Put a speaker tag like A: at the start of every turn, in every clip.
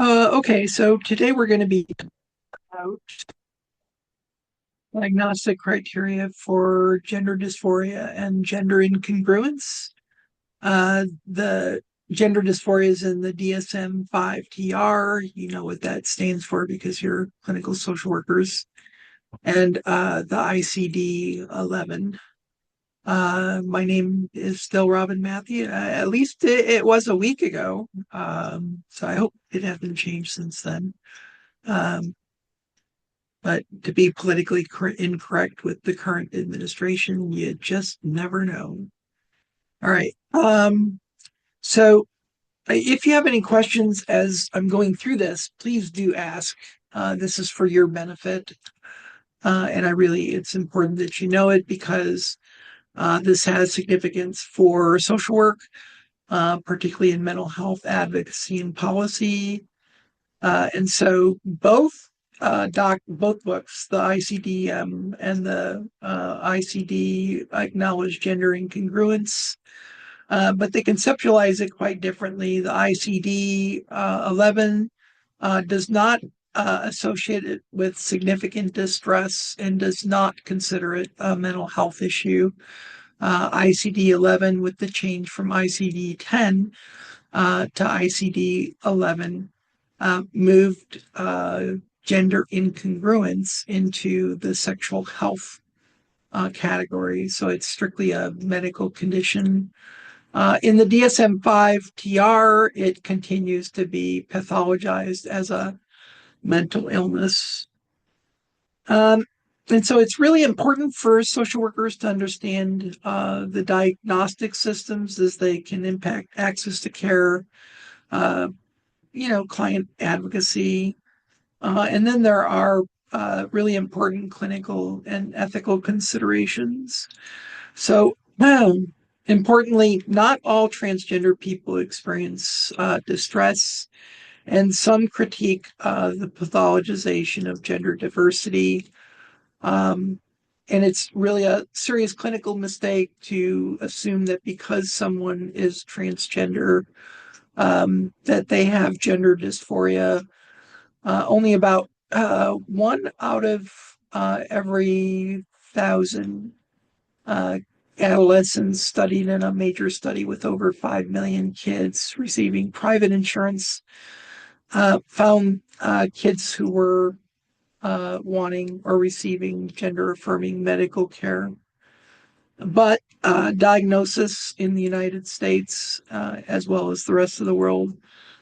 A: Okay, so today we're going to be about diagnostic criteria for gender dysphoria and gender incongruence. The gender dysphoria is in the DSM-5-TR. You know what that stands for because you're clinical social workers. And the ICD-11. My name is still Robin Matthew. At least it was a week ago. So I hope it hasn't changed since then. Um, But to be politically incorrect with the current administration, you just never know. All right. So if you have any questions as I'm going through this, please do ask. This is for your benefit. And it's important that you know it because this has significance for social work, particularly in mental health advocacy and policy. And so both books, the ICD and the ICD, acknowledge gender incongruence, but they conceptualize it quite differently. The ICD 11 does not associate it with significant distress and does not consider it a mental health issue. ICD 11, with the change from ICD 10 to ICD 11, moved gender incongruence into the sexual health category. So it's strictly a medical condition. In the DSM-5-TR, it continues to be pathologized as a mental illness. And so it's really important for social workers to understand the diagnostic systems as they can impact access to care, client advocacy. And then there are really important clinical and ethical considerations. So, importantly, not all transgender people experience distress, and some critique the pathologization of gender diversity. And it's really a serious clinical mistake to assume that because someone is transgender, that they have gender dysphoria. Only about 1 out of every 1,000 adolescents studied in a major study with over 5 million kids receiving private insurance found kids who were wanting or receiving gender-affirming medical care. But diagnosis in the United States, as well as the rest of the world,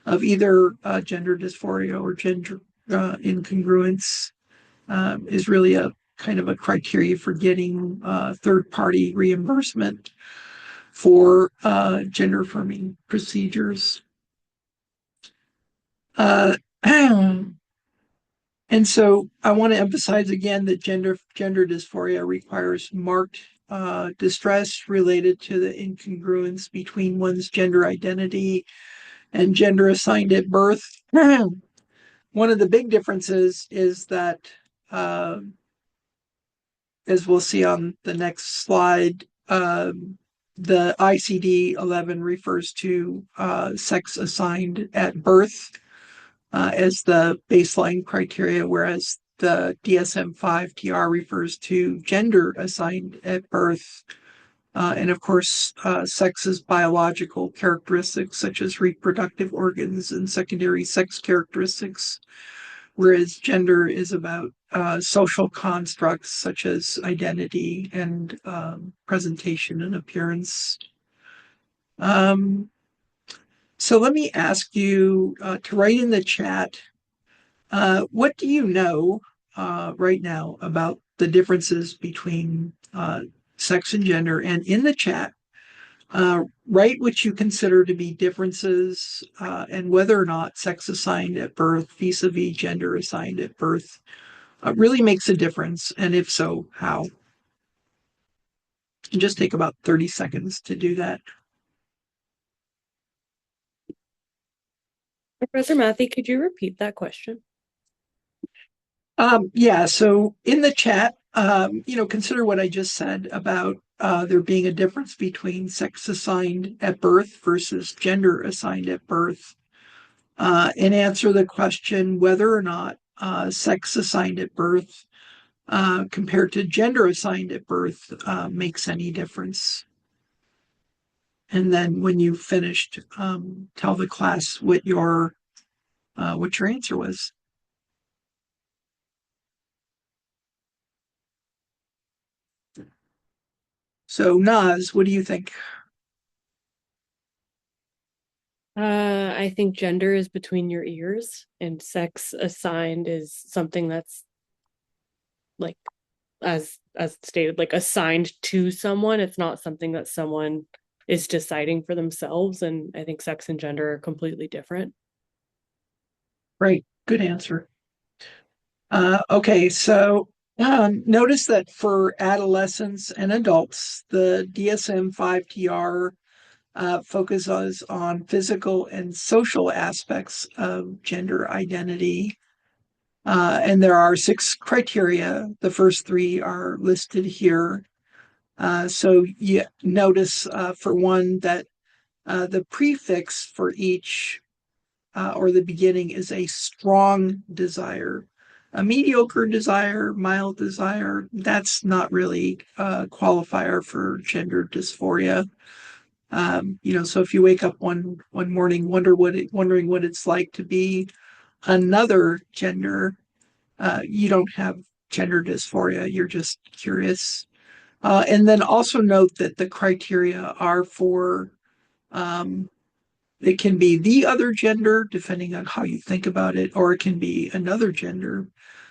A: of either gender dysphoria or gender incongruence is really a kind of a criteria for getting third-party reimbursement for gender-affirming procedures. And so I want to emphasize again that gender dysphoria requires marked distress related to the incongruence between one's gender identity and gender assigned at birth. One of the big differences is that, as we'll see on the next slide, the ICD-11 refers to sex assigned at birth as the baseline criteria, whereas the DSM-5-TR refers to gender assigned at birth. And of course, sex is biological characteristics such as reproductive organs and secondary sex characteristics, whereas gender is about social constructs such as identity and presentation and appearance. So let me ask you to write in the chat, what do you know right now about the differences between sex and gender? And in the chat, write what you consider to be differences and whether or not sex assigned at birth vis-a-vis gender assigned at birth really makes a difference. And if so, how? And just take about 30 seconds to do that.
B: Professor Matthew, could you repeat that question?
A: Yeah, so in the chat, consider what I just said about there being a difference between sex assigned at birth versus gender assigned at birth. and answer the question whether or not sex assigned at birth compared to gender assigned at birth makes any difference. And then when you finished, tell the class what your answer was. So Naz, what do you think?
B: I think gender is between your ears, and sex assigned is something that's like, as stated, like assigned to someone. It's not something that someone is deciding for themselves, and I think sex and gender are completely different.
A: Right, good answer. Okay, so notice that for adolescents and adults, the DSM-5-TR focuses on physical and social aspects of gender identity. And there are 6 criteria. The first 3 are listed here. So you notice for one that the prefix for each or the beginning is a strong desire. A mediocre desire, mild desire, that's not really a qualifier for gender dysphoria. So if you wake up one morning, wondering what it's like to be another gender, you don't have gender dysphoria. You're just curious. And then also note that the criteria are for um, it can be the other gender, depending on how you think about it, or it can be another gender.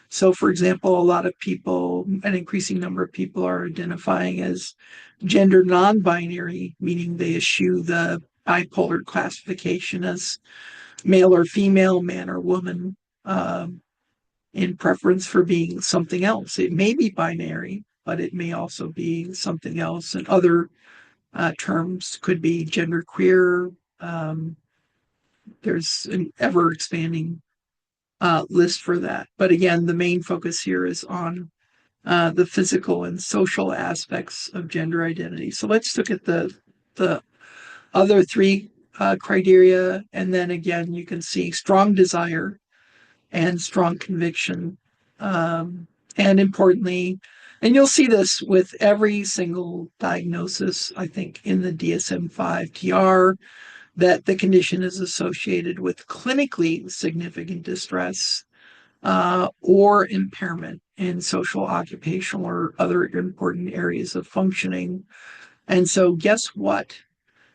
A: So, for example, a lot of people, an increasing number of people, are identifying as gender non binary, meaning they eschew the bipolar classification as male or female, man or woman, in preference for being something else. It may be binary, but it may also be something else. And other terms could be genderqueer. There's an ever expanding list for that. But again, the main focus here is on the physical and social aspects of gender identity. So let's look at the other 3 criteria, and then again you can see strong desire and strong conviction, and importantly, and you'll see this with every single diagnosis, I think, in the DSM-5-TR, that the condition is associated with clinically significant distress or impairment in social, occupational, or other important areas of functioning. And so, guess what?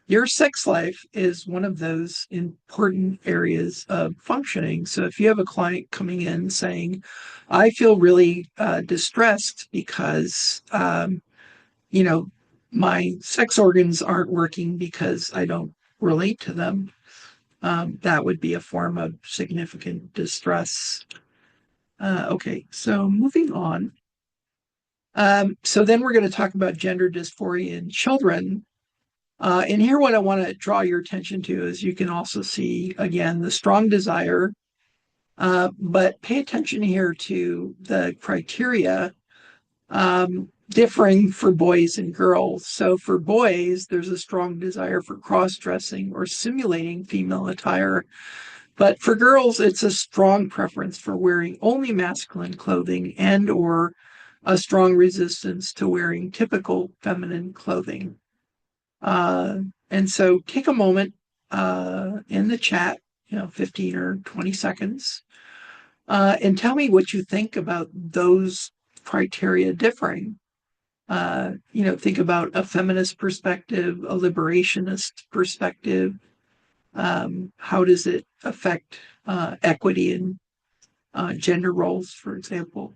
A: Your sex life is one of those important areas of functioning. So, if you have a client coming in saying, I feel really distressed because, you know, my sex organs aren't working because I don't relate to them, that would be a form of significant distress. Okay, so moving on. So then we're going to talk about gender dysphoria in children. And here, what I want to draw your attention to is you can also see, again, the strong desire, but pay attention here to the criteria differing for boys and girls. So for boys, there's a strong desire for cross-dressing or simulating female attire. But for girls, it's a strong preference for wearing only masculine clothing and or a strong resistance to wearing typical feminine clothing. And so take a moment in the chat, 15 or 20 seconds, and tell me what you think about those criteria differing. Think about a feminist perspective, a liberationist perspective. How does it affect equity in gender roles, for example?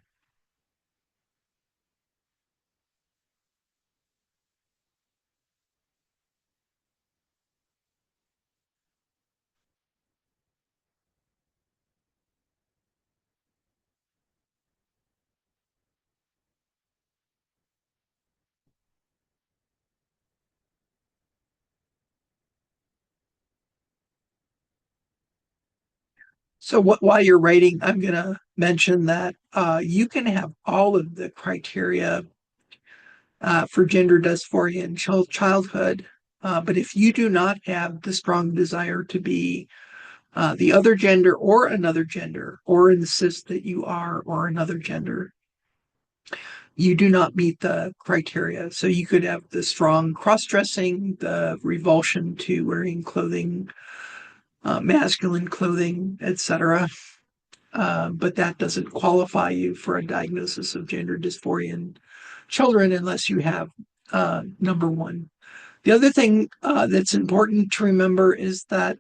A: So while you're writing, I'm going to mention that you can have all of the criteria for gender dysphoria in childhood, but if you do not have the strong desire to be the other gender or another gender, or insist that you are or another gender, you do not meet the criteria. So you could have the strong cross-dressing, the revulsion to wearing clothing, masculine clothing, etc. But that doesn't qualify you for a diagnosis of gender dysphoria in children unless you have number one. The other thing that's important to remember is that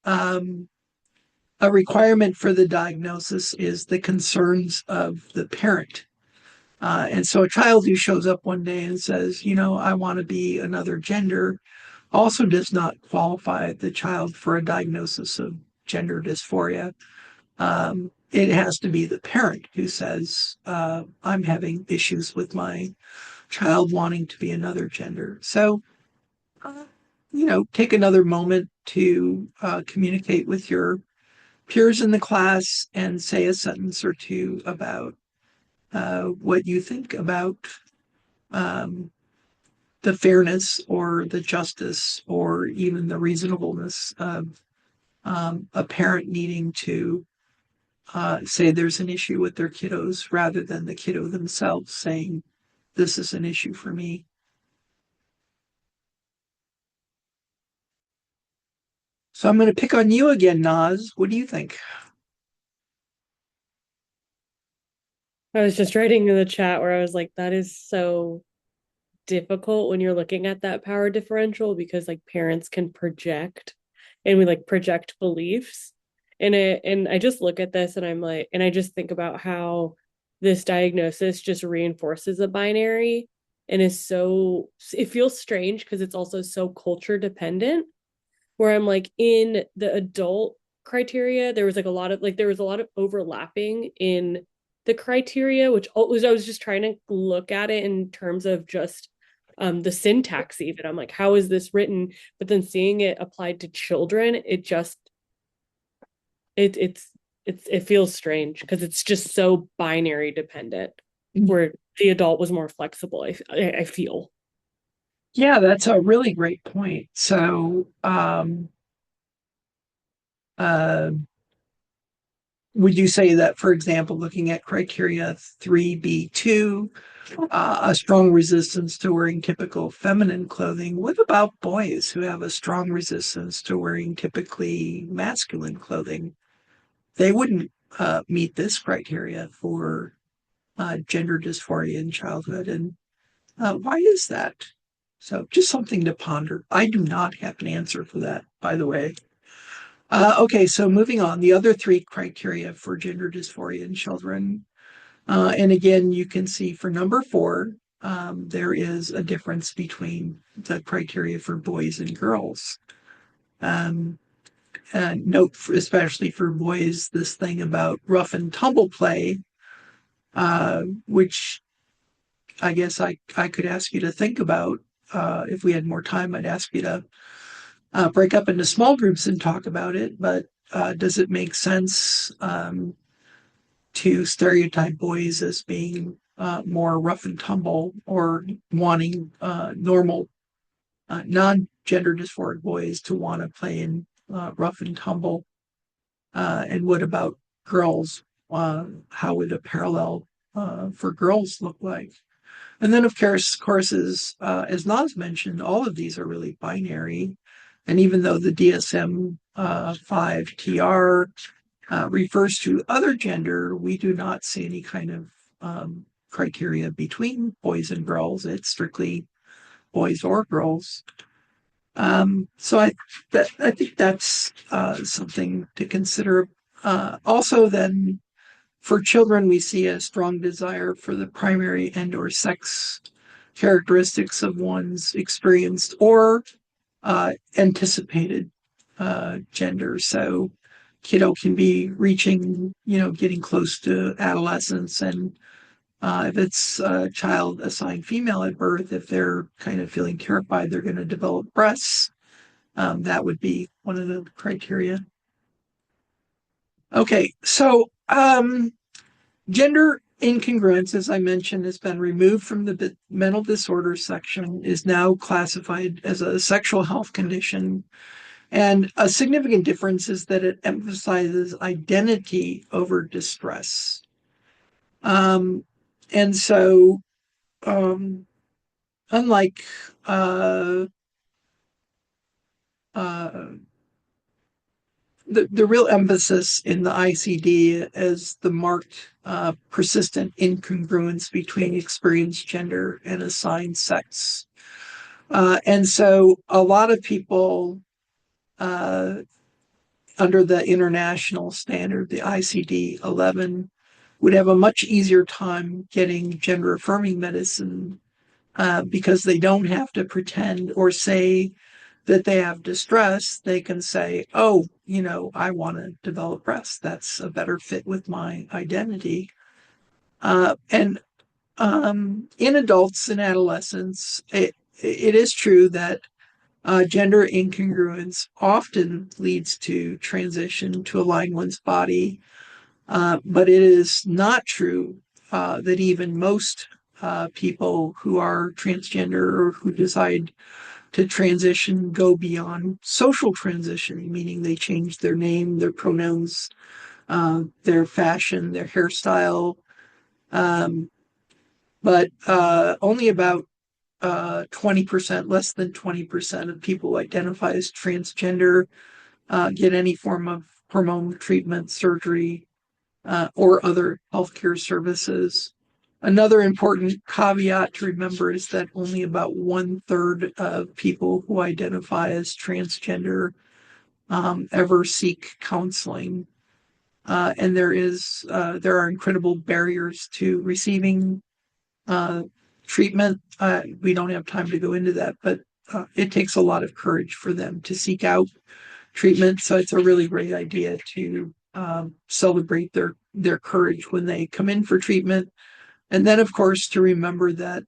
A: a requirement for the diagnosis is the concerns of the parent. And so a child who shows up one day and says, I want to be another gender, also does not qualify the child for a diagnosis of gender dysphoria. It has to be the parent who says, I'm having issues with my child wanting to be another gender. So, take another moment to communicate with your peers in the class and say a sentence or two about what you think about the fairness or the justice or even the reasonableness of a parent needing to say there's an issue with their kiddos rather than the kiddo themselves saying, this is an issue for me. So I'm going to pick on you again, Naz. What do you think?
B: I was just writing in the chat where I was like, that is so difficult when you're looking at that power differential because like parents can project and we like project beliefs in it. And I just look at this and I'm like, and I just think about how this diagnosis just reinforces a binary and is so, it feels strange because it's also so culture dependent. Where I'm like, in the adult criteria, there was like a lot of like, there was a lot of overlapping in the criteria, which was, I was just trying to look at it in terms of just the syntax even. I'm like, how is this written? But then seeing it applied to children, it just it feels strange because it's just so binary dependent. Where the adult was more flexible, I feel.
A: Yeah, that's a really great point. So, uh, would you say that, for example, looking at criteria 3B2, a strong resistance to wearing typical feminine clothing, what about boys who have a strong resistance to wearing typically masculine clothing? They wouldn't meet this criteria for gender dysphoria in childhood. And why is that? So just something to ponder. I do not have an answer for that, by the way. Okay, so moving on, the other three criteria for gender dysphoria in children. And again, you can see for number 4, there is a difference between the criteria for boys and girls. And note, especially for boys, this thing about rough and tumble play, which I guess I could ask you to think about. If we had more time, I'd ask you to break up into small groups and talk about it. But does it make sense to stereotype boys as being more rough and tumble or wanting normal, non-gender dysphoric boys to want to play in rough and tumble? And what about girls? How would a parallel for girls look like? And then, of course, as Naz mentioned, all of these are really binary. And even though the DSM-5-TR refers to other gender, we do not see any kind of criteria between boys and girls. It's strictly boys or girls. So I think that's something to consider. Also, then, for children, we see a strong desire for the primary and or sex characteristics of one's experienced or anticipated gender. So kiddo can be reaching, getting close to adolescence. And if it's a child assigned female at birth, if they're kind of feeling terrified they're going to develop breasts, that would be one of the criteria. Okay, so gender incongruence, as I mentioned, has been removed from the mental disorders section, is now classified as a sexual health condition. And a significant difference is that it emphasizes identity over distress. Um, and so, um, unlike uh, the real emphasis in the ICD is the marked persistent incongruence between experienced gender and assigned sex. And so a lot of people uh, under the international standard, the ICD-11, would have a much easier time getting gender affirming medicine because they don't have to pretend or say that they have distress. They can say, oh, I want to develop breasts. That's a better fit with my identity. And in adults and adolescents, it is true that gender incongruence often leads to transition to align one's body, but it is not true that even most people who are transgender or who decide to transition go beyond social transition, meaning they change their name, their pronouns, their fashion, their hairstyle. Um, but only about 20%, less than 20% of people who identify as transgender get any form of hormone treatment, surgery, or other healthcare services. Another important caveat to remember is that only about 1/3 of people who identify as transgender ever seek counseling. And there are incredible barriers to receiving uh, treatment. We don't have time to go into that, but it takes a lot of courage for them to seek out treatment. So it's a really great idea to celebrate their courage when they come in for treatment. And then, of course, to remember that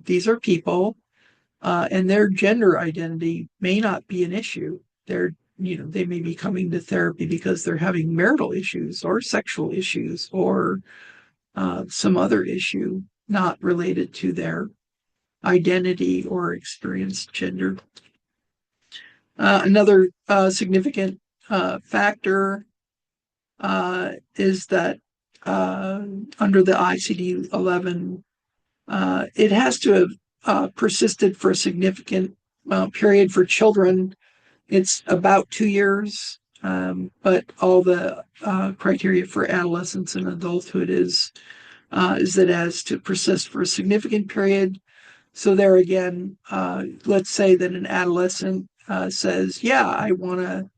A: these are people and their gender identity may not be an issue. They may be coming to therapy because they're having marital issues or sexual issues or some other issue not related to their identity or experienced gender. Another significant factor is that under the ICD-11, it has to have persisted for a significant period. For children, it's about 2 years, but all the criteria for adolescence and adulthood is that it has to persist for a significant period. So there again, let's say that an adolescent says, "Yeah, I want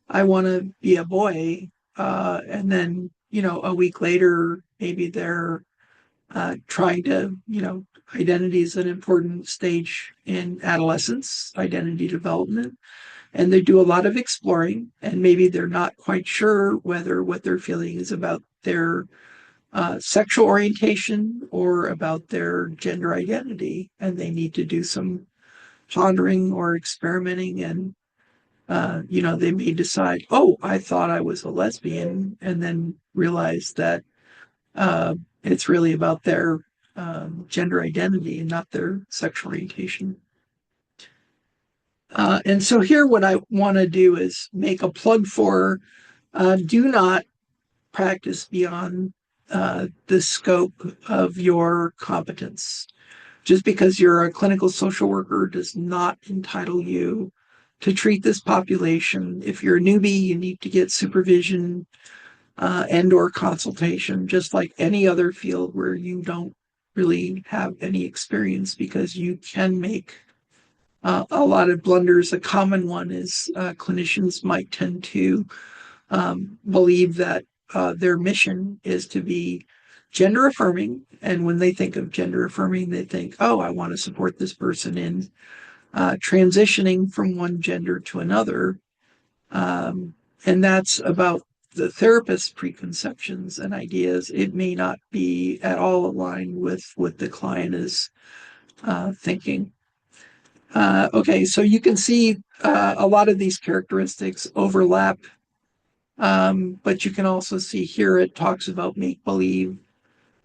A: to be a boy," and then a week later, maybe they're trying to, identity is an important stage in adolescence, identity development, and they do a lot of exploring, and maybe they're not quite sure whether what they're feeling is about their sexual orientation or about their gender identity, and they need to do some pondering or experimenting. And they may decide, oh, I thought I was a lesbian, and then realize that it's really about their gender identity and not their sexual orientation. And so here, what I want to do is make a plug for do not practice beyond the scope of your competence. Just because you're a clinical social worker does not entitle you to treat this population. If you're a newbie, you need to get supervision and or consultation, just like any other field where you don't really have any experience, because you can make a lot of blunders. A common one is clinicians might tend to believe that their mission is to be gender affirming. And when they think of gender affirming, they think, oh, I want to support this person in transitioning from one gender to another. And that's about the therapist's preconceptions and ideas. It may not be at all aligned with what the client is thinking. Okay, so you can see a lot of these characteristics overlap, but you can also see here it talks about make-believe.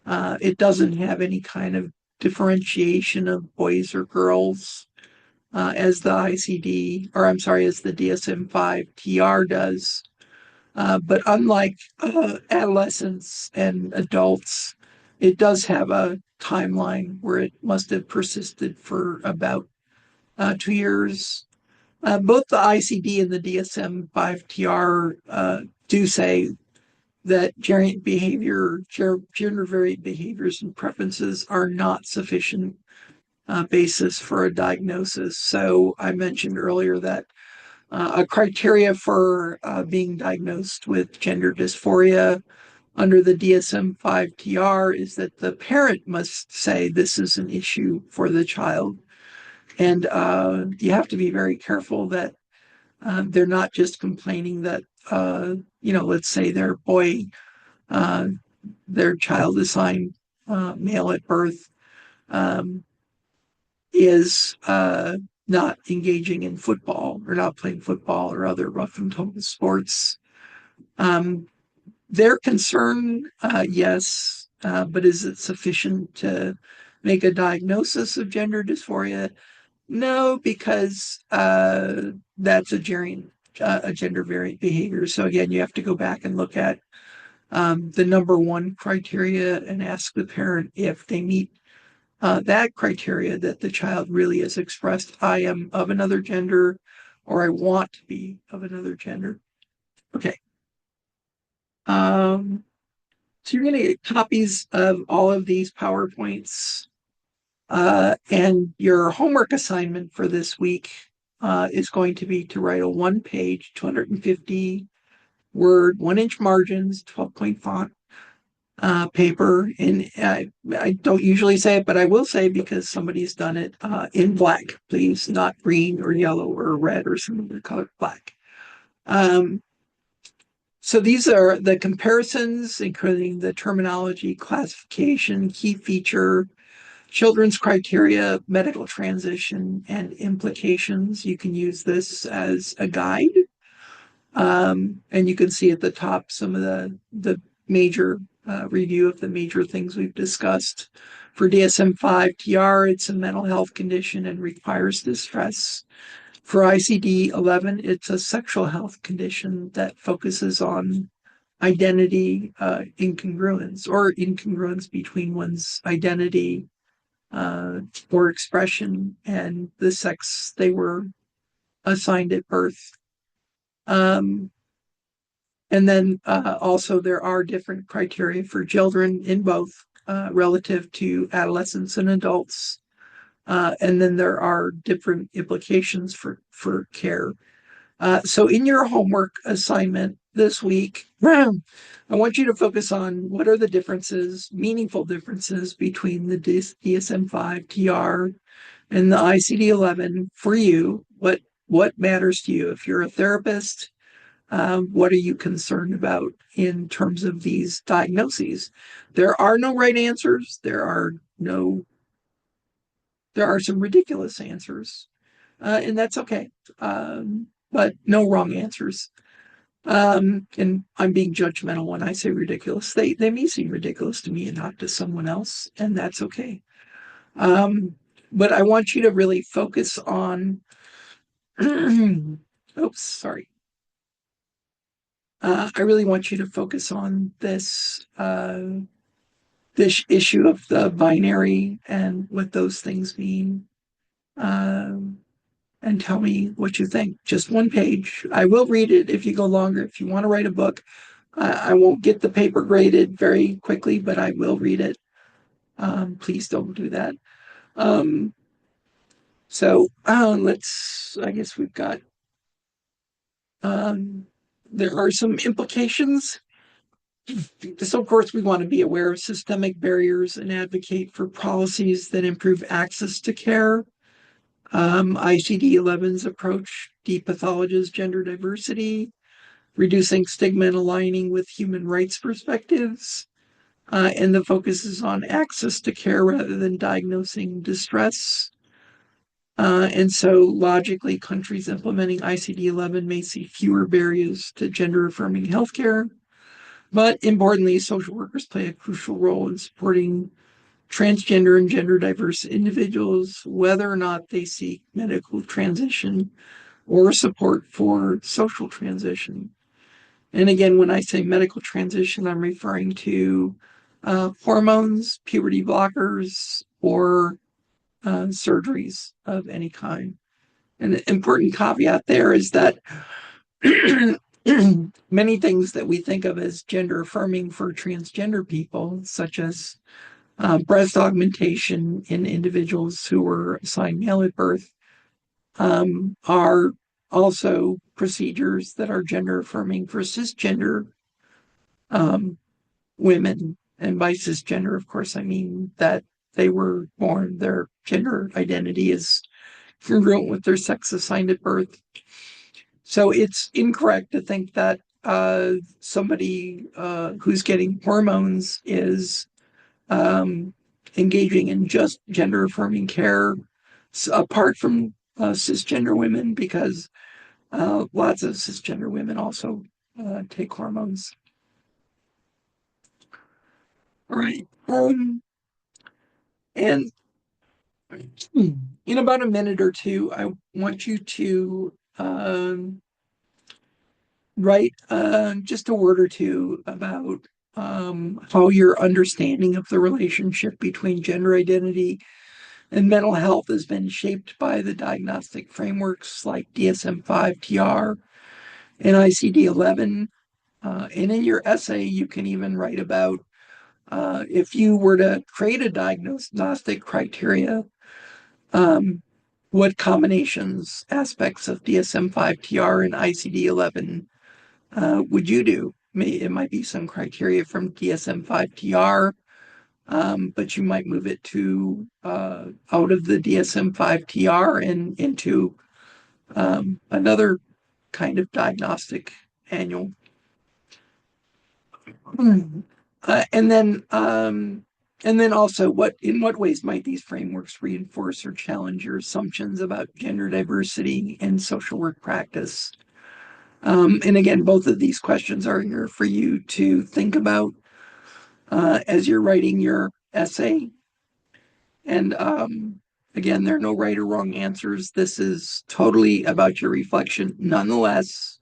A: It doesn't have any kind of differentiation of boys or girls. as the ICD, or I'm sorry, as the DSM-5-TR does. But unlike adolescents and adults, it does have a timeline where it must have persisted for about 2 years. Both the ICD and the DSM-5-TR do say that gender variant behaviors and preferences are not sufficient basis for a diagnosis. So I mentioned earlier that a criteria for being diagnosed with gender dysphoria under the DSM-5-TR is that the parent must say this is an issue for the child. And you have to be very careful that they're not just complaining that, let's say uh, their child assigned male at birth um, is not engaging in football or not playing football or other rough and tumble sports. Um, their concern, yes, but is it sufficient to make a diagnosis of gender dysphoria? No, because that's a gender variant behavior. So again, you have to go back and look at the number one criteria and ask the parent if they meet that criteria, that the child really has expressed, I am of another gender, or I want to be of another gender. Okay. So you're going to get copies of all of these PowerPoints. And your homework assignment for this week is going to be to write a 1-page, 250 word, 1-inch margins, 12-point font paper. And I don't usually say it, but I will say because somebody's done it in black, please, not green or yellow or red or some other color, black. So these are the comparisons, including the terminology, classification, key feature, children's criteria, medical transition, and implications. You can use this as a guide. And you can see at the top some of the major review of the major things we've discussed. For DSM-5-TR, it's a mental health condition and requires distress. For ICD-11, it's a sexual health condition that focuses on identity incongruence or incongruence between one's identity or expression and the sex they were assigned at birth. And then also there are different criteria for children in both relative to adolescents and adults. And then there are different implications for care. So in your homework assignment this week, I want you to focus on what are the differences, meaningful differences between the DSM-5-TR and the ICD-11 for you. What matters to you? If you're a therapist, what are you concerned about in terms of these diagnoses? There are no right answers. There are some ridiculous answers, and that's okay. But no wrong answers. And I'm being judgmental when I say ridiculous. They may seem ridiculous to me and not to someone else, and that's okay. But I want you to really focus on. Oops, sorry. I really want you to focus on this issue of the binary and what those things mean. And tell me what you think. Just 1 page. I will read it if you go longer. If you want to write a book, I won't get the paper graded very quickly, but I will read it. Please don't do that. I guess we've got, there are some implications. So, of course, we want to be aware of systemic barriers and advocate for policies that improve access to care. ICD-11's approach depathologizes gender diversity, reducing stigma and aligning with human rights perspectives. And the focus is on access to care rather than diagnosing distress. And so logically, countries implementing ICD-11 may see fewer barriers to gender-affirming healthcare. But importantly, social workers play a crucial role in supporting transgender and gender diverse individuals, whether or not they seek medical transition or support for social transition. And again, when I say medical transition, I'm referring to hormones, puberty blockers, or surgeries of any kind. And an important caveat there is that many things that we think of as gender affirming for transgender people, such as breast augmentation in individuals who were assigned male at birth, are also procedures that are gender affirming for cisgender um, women. And by cisgender, of course, I mean that they were born, their gender identity is congruent with their sex assigned at birth. So it's incorrect to think that somebody who's getting hormones is engaging in just gender affirming care apart from cisgender women, because lots of cisgender women also take hormones. All right. And in about a minute or two, I want you to write just a word or two about how your understanding of the relationship between gender identity and mental health has been shaped by the diagnostic frameworks like DSM-5-TR and ICD-11. And in your essay, you can even write about if you were to create a diagnostic criteria, what combinations, aspects of DSM-5-TR and ICD-11 would you do? It might be some criteria from DSM-5-TR, but you might move it to out of the DSM-5-TR and into another kind of diagnostic manual. And then also, in what ways might these frameworks reinforce or challenge your assumptions about gender diversity and social work practice? And again, both of these questions are here for you to think about as you're writing your essay. And again, there are no right or wrong answers. This is totally about your reflection. Nonetheless,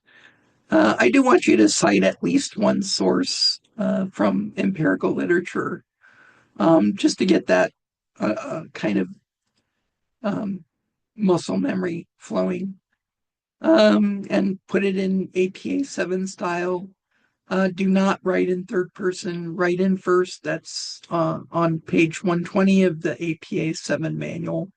A: I do want you to cite at least one source from empirical literature, just to get that kind of muscle memory flowing, and put it in APA 7 style. Do not write in third person, write in first. That's on page 120 of the APA 7 manual.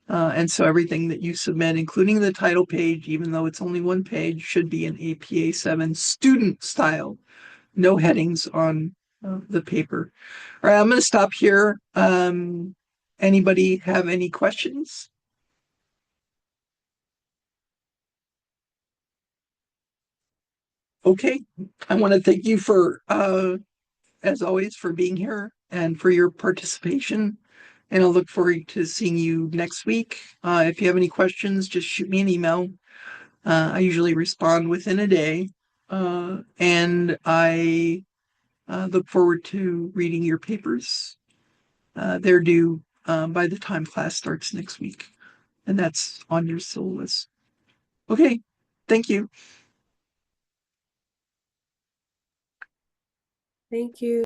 A: And so everything that you submit, including the title page, even though it's only one page, should be in APA 7 student style. No headings on the paper. All right, I'm going to stop here. Anybody have any questions? Okay, I want to thank you for, as always, for being here and for your participation. And I'll look forward to seeing you next week. If you have any questions, just shoot me an email. I usually respond within a day. And I look forward to reading your papers. They're due by the time class starts next week. And that's on your syllabus. Okay, thank you.
B: Thank you.